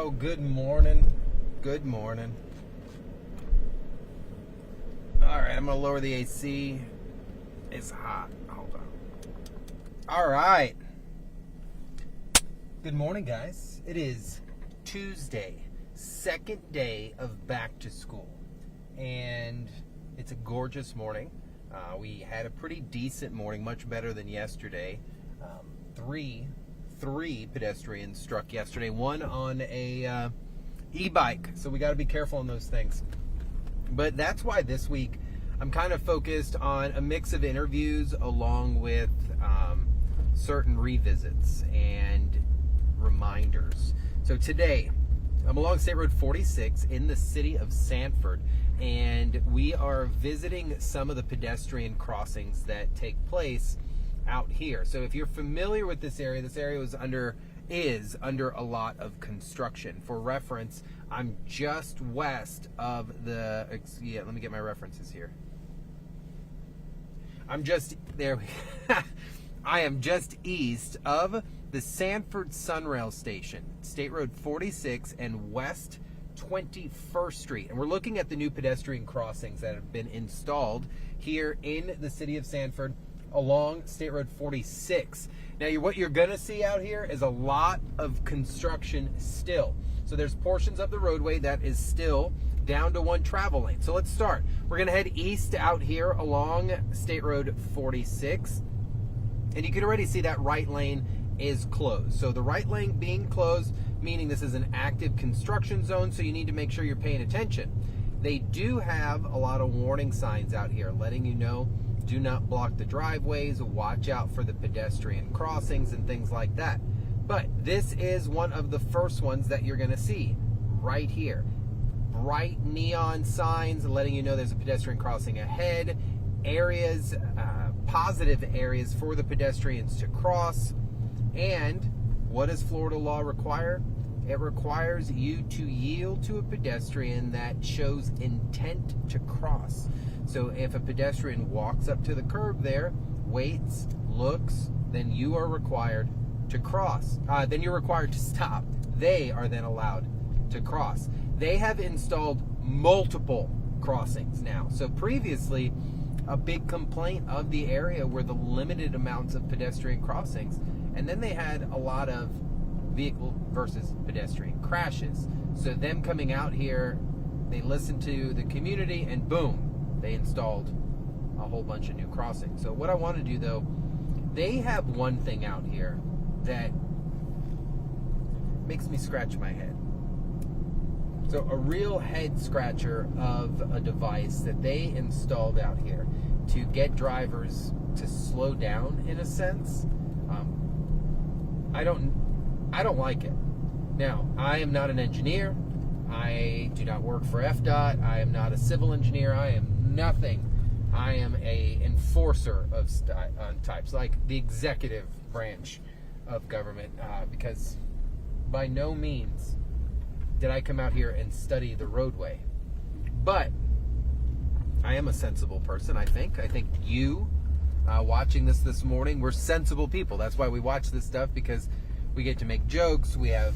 Oh, good morning. Good morning. All right, I'm going to lower the AC. It's hot. Hold on. All right. Good morning, guys. It is Tuesday, second day of back to school. And it's a gorgeous morning. We had a pretty decent morning, much better than yesterday. Three pedestrians struck yesterday, one on a e-bike, so we got to be careful on those things. But that's why this week I'm kind of focused on a mix of interviews along with certain revisits and reminders. So today I'm along State Road 46 in the city of Sanford, and we are visiting some of the pedestrian crossings that take place out here. So if you're familiar with this area is under a lot of construction. For reference, I'm just west of the, let me get my references here. I am just east of the Sanford Sunrail Station, State Road 46 and West 21st Street. And we're looking at the new pedestrian crossings that have been installed here in the city of Sanford along State Road 46. Now, what you're going to see out here is a lot of construction still. So there's portions of the roadway that is still down to one travel lane. So let's start. We're going to head east out here along State Road 46. And you can already see that right lane is closed. So the right lane being closed, meaning this is an active construction zone, so you need to make sure you're paying attention. They do have a lot of warning signs out here letting you know, do not block the driveways, watch out for the pedestrian crossings and things like that. But this is one of the first ones that you're going to see right here. Bright neon signs letting you know there's a pedestrian crossing ahead, areas, positive areas for the pedestrians to cross. And what does Florida law require? It requires you to yield to a pedestrian that shows intent to cross. So if a pedestrian walks up to the curb there, waits, looks, then you are required to cross. Then you're required to stop. They are then allowed to cross. They have installed multiple crossings now. So previously, a big complaint of the area were the limited amounts of pedestrian crossings. And then they had a lot of vehicle versus pedestrian crashes. So them coming out here, they listened to the community and boom, they installed a whole bunch of new crossings. So what I want to do though, they have one thing out here that makes me scratch my head. So a real head scratcher of a device that they installed out here to get drivers to slow down in a sense. I don't like it. Now, I am not an engineer. I do not work for FDOT. I am not a civil engineer. I am nothing. I am a enforcer of types, like the executive branch of government, because by no means did I come out here and study the roadway. But I am a sensible person, I think. I think you watching this morning, we're sensible people. That's why we watch this stuff, because we get to make jokes. We have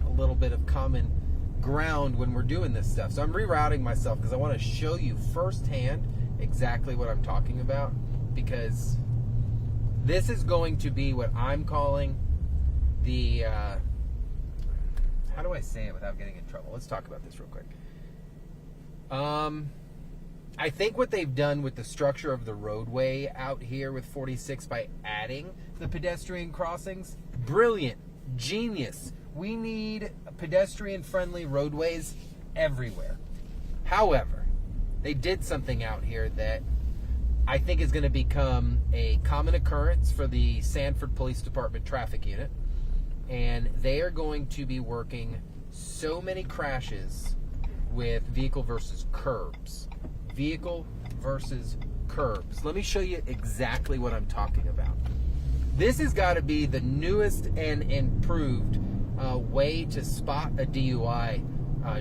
a little bit of common ground when we're doing this stuff. So I'm rerouting myself because I want to show you firsthand exactly what I'm talking about, because this is going to be what I'm calling the how do I say it without getting in trouble? Let's talk about this real quick. I think what they've done with the structure of the roadway out here with 46 by adding the pedestrian crossings, brilliant, genius. We need pedestrian-friendly roadways everywhere. However, they did something out here that I think is going to become a common occurrence for the Sanford Police Department traffic unit. And they are going to be working so many crashes with vehicle versus curbs. Vehicle versus curbs. Let me show you exactly what I'm talking about. This has got to be the newest and improved way to spot a DUI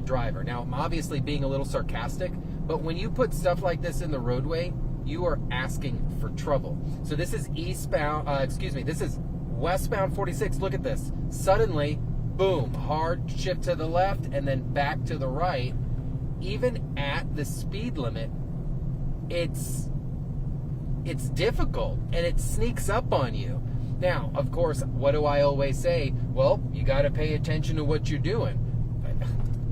driver. Now, I'm obviously being a little sarcastic, but when you put stuff like this in the roadway, you are asking for trouble. So this is this is westbound 46. Look at this. Suddenly, boom, hard shift to the left and then back to the right. Even at the speed limit, it's difficult and it sneaks up on you. Now, of course, what do I always say? Well, you got to pay attention to what you're doing.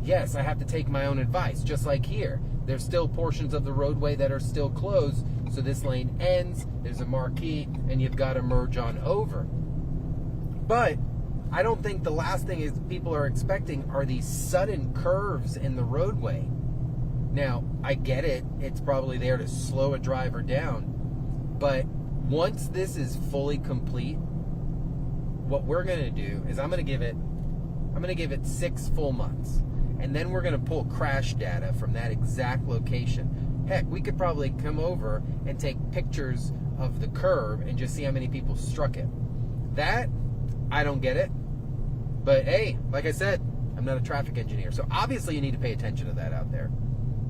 Yes, I have to take my own advice, just like here. There's still portions of the roadway that are still closed, so this lane ends, there's a marquee, and you've got to merge on over. But I don't think the last thing is people are expecting are these sudden curves in the roadway. Now, I get it. It's probably there to slow a driver down. But once this is fully complete, what we're going to do is I'm going to give it 6 full months. And then we're going to pull crash data from that exact location. Heck, we could probably come over and take pictures of the curve and just see how many people struck it. That, I don't get it. But hey, like I said, I'm not a traffic engineer. So obviously you need to pay attention to that out there.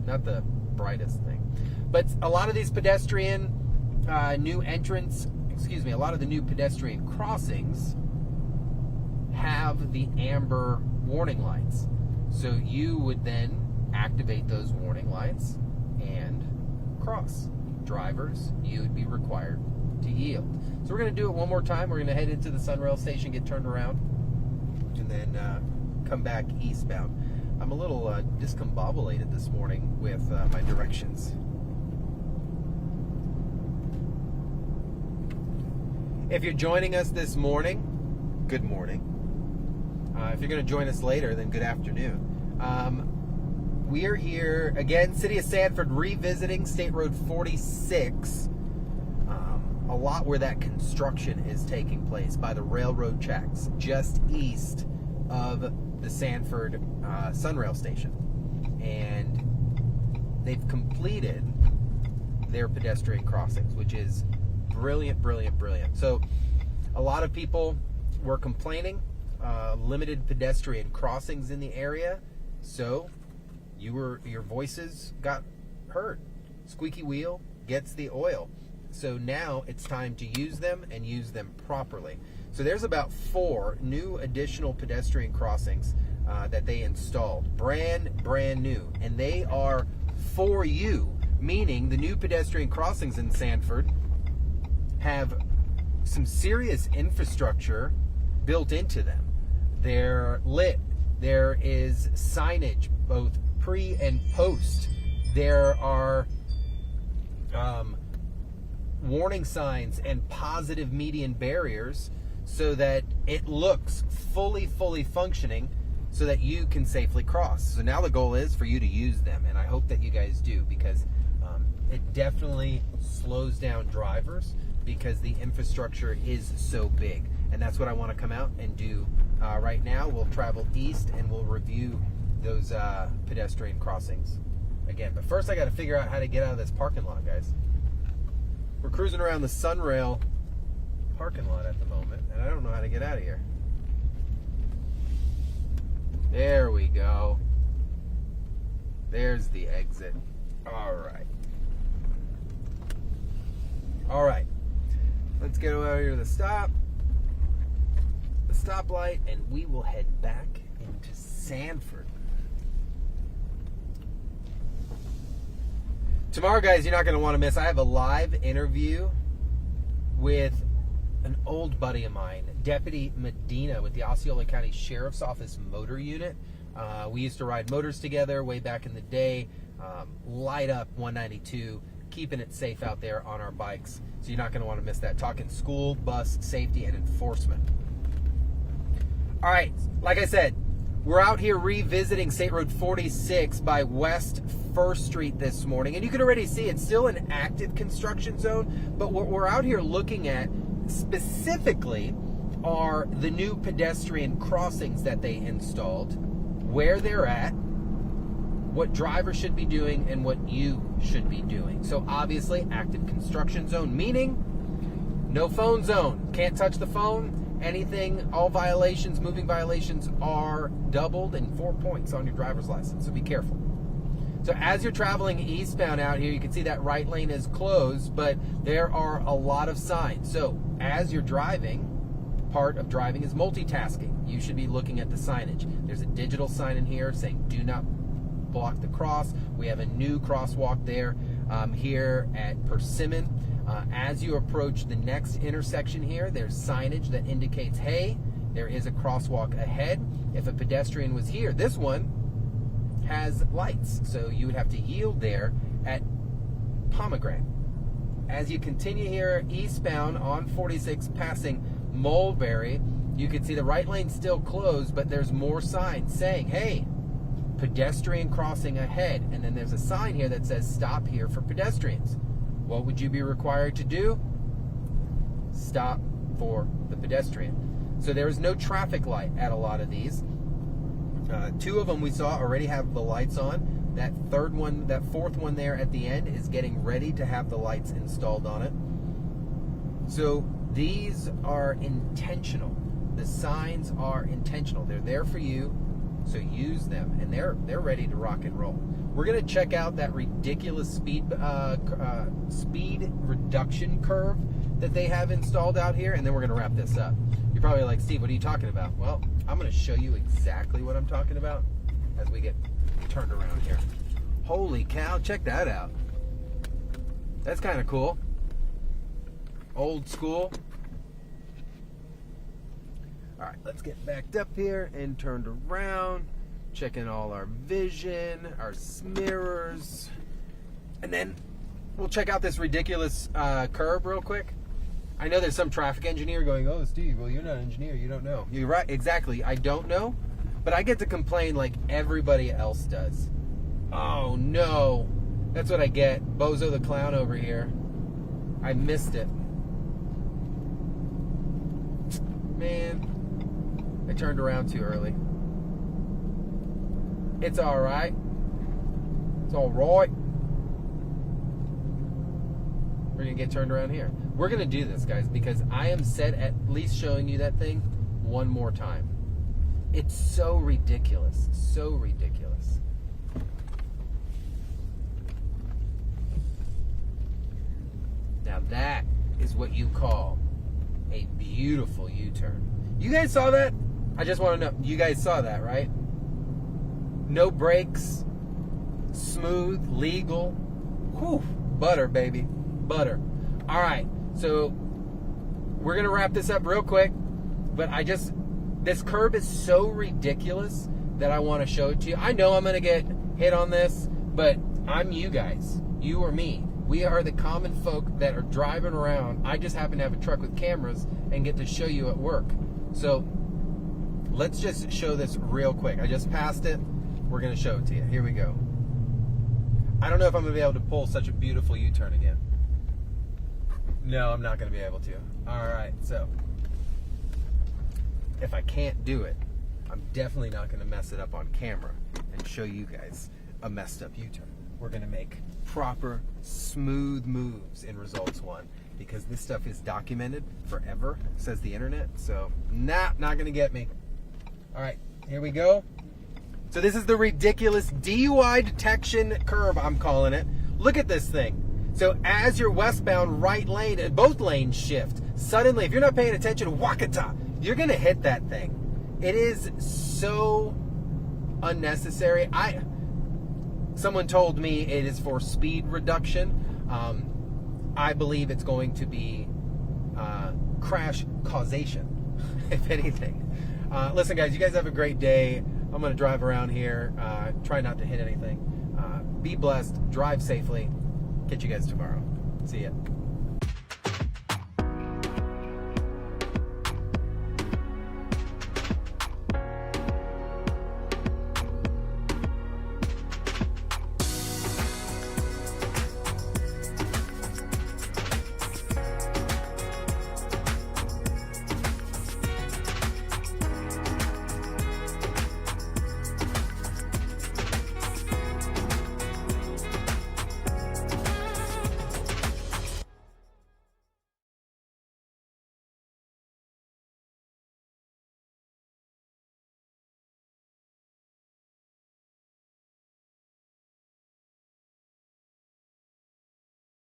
Not the brightest thing. But a lot of these pedestrian new entrants, a lot of the new pedestrian crossings have the amber warning lights. So you would then activate those warning lights and cross. Drivers, you would be required to yield. So we're going to do it one more time. We're going to head into the Sunrail station, get turned around, and then come back eastbound. I'm a little discombobulated this morning with my directions. If you're joining us this morning, good morning. If you're going to join us later, then good afternoon. We are here, again, City of Sanford, revisiting State Road 46. A lot where that construction is taking place by the railroad tracks just east of the Sanford Sunrail station. And they've completed their pedestrian crossings, which is brilliant, brilliant, brilliant. So a lot of people were complaining limited pedestrian crossings in the area, so your voices got heard. Squeaky wheel gets the oil. So now it's time to use them and use them properly. So there's about 4 new additional pedestrian crossings that they installed, brand new, and they are for you, meaning the new pedestrian crossings in Sanford have some serious infrastructure built into them. They're lit. There is signage, both pre and post. There are warning signs and positive median barriers so that it looks fully functioning so that you can safely cross. So now the goal is for you to use them, and I hope that you guys do, because it definitely slows down drivers because the infrastructure is so big. And that's what I want to come out and do right now. We'll travel east and we'll review those pedestrian crossings again. But first I got to figure out how to get out of this parking lot, guys. We're cruising around the Sunrail parking lot at the moment, and I don't know how to get out of here. There we go. There's the exit. All right. Let's get over here to the stoplight, and we will head back into Sanford. Tomorrow, guys, you're not going to want to miss. I have a live interview with an old buddy of mine, Deputy Medina with the Osceola County Sheriff's Office Motor Unit. We used to ride motors together way back in the day, light up 192, keeping it safe out there on our bikes. So you're not going to want to miss that. Talking school, bus, safety, and enforcement. All right, like I said, we're out here revisiting State Road 46 by West 1st Street this morning. And you can already see it's still an active construction zone. But what we're out here looking at specifically are the new pedestrian crossings that they installed, where they're at, what drivers should be doing, and what you should be doing. So obviously, active construction zone, meaning no phone zone. Can't touch the phone. Anything, all violations, moving violations are doubled and 4 points on your driver's license, so be careful. So as you're traveling eastbound out here, you can see that right lane is closed, but there are a lot of signs. So as you're driving, part of driving is multitasking. You should be looking at the signage. There's a digital sign in here saying do not block the cross. We have a new crosswalk there here at Persimmon. As you approach the next intersection here, there's signage that indicates, hey, there is a crosswalk ahead. If a pedestrian was here, this one has lights, so you would have to yield there at Pomegranate. As you continue here eastbound on 46 passing Mulberry, you can see the right lane still closed, but there's more signs saying, hey, pedestrian crossing ahead. And then there's a sign here that says stop here for pedestrians. What would you be required to do? Stop for the pedestrian. So there is no traffic light at a lot of these. Two of them we saw already have the lights on. That fourth one there at the end is getting ready to have the lights installed on it. So these are intentional. The signs are intentional. They're there for you, so use them, and they're ready to rock and roll. We're gonna check out that ridiculous speed reduction curve that they have installed out here, and then we're gonna wrap this up. You're probably like, Steve, what are you talking about? Well, I'm gonna show you exactly what I'm talking about as we get turned around here. Holy cow, check that out. That's kind of cool. Old school. All right, let's get backed up here and turned around. Checking all our vision, our mirrors. And then we'll check out this ridiculous curb real quick. I know there's some traffic engineer going, oh, Steve, well, you're not an engineer. You don't know. You're right. Exactly. I don't know. But I get to complain like everybody else does. Oh, no. That's what I get. Bozo the Clown over here. I missed it. Man, I turned around too early. It's all right. It's all right. We're going to get turned around here. We're going to do this, guys, because I am set at least showing you that thing one more time. It's so ridiculous. So ridiculous. Now that is what you call a beautiful U-turn. You guys saw that? I just want to know. You guys saw that, right? No brakes. Smooth. Legal. Whew. Butter, baby. Butter. All right. So we're going to wrap this up real quick. But this curb is so ridiculous that I want to show it to you. I know I'm going to get hit on this, but I'm you guys. You or me. We are the common folk that are driving around. I just happen to have a truck with cameras and get to show you at work. So let's just show this real quick. I just passed it. We're going to show it to you. Here we go. I don't know if I'm going to be able to pull such a beautiful U-turn again. No, I'm not going to be able to. All right, so if I can't do it, I'm definitely not going to mess it up on camera and show you guys a messed up U-turn. We're going to make proper, smooth moves in results one because this stuff is documented forever, says the internet. So, not going to get me. All right, here we go. So this is the ridiculous DUI detection curve, I'm calling it. Look at this thing. So as your westbound right lane, and both lanes shift, suddenly, if you're not paying attention, wakata, you're going to hit that thing. It is so unnecessary. Someone told me it is for speed reduction. I believe it's going to be crash causation, if anything. Listen, guys, you guys have a great day. I'm going to drive around here, try not to hit anything. Be blessed, drive safely. Catch you guys tomorrow. See ya.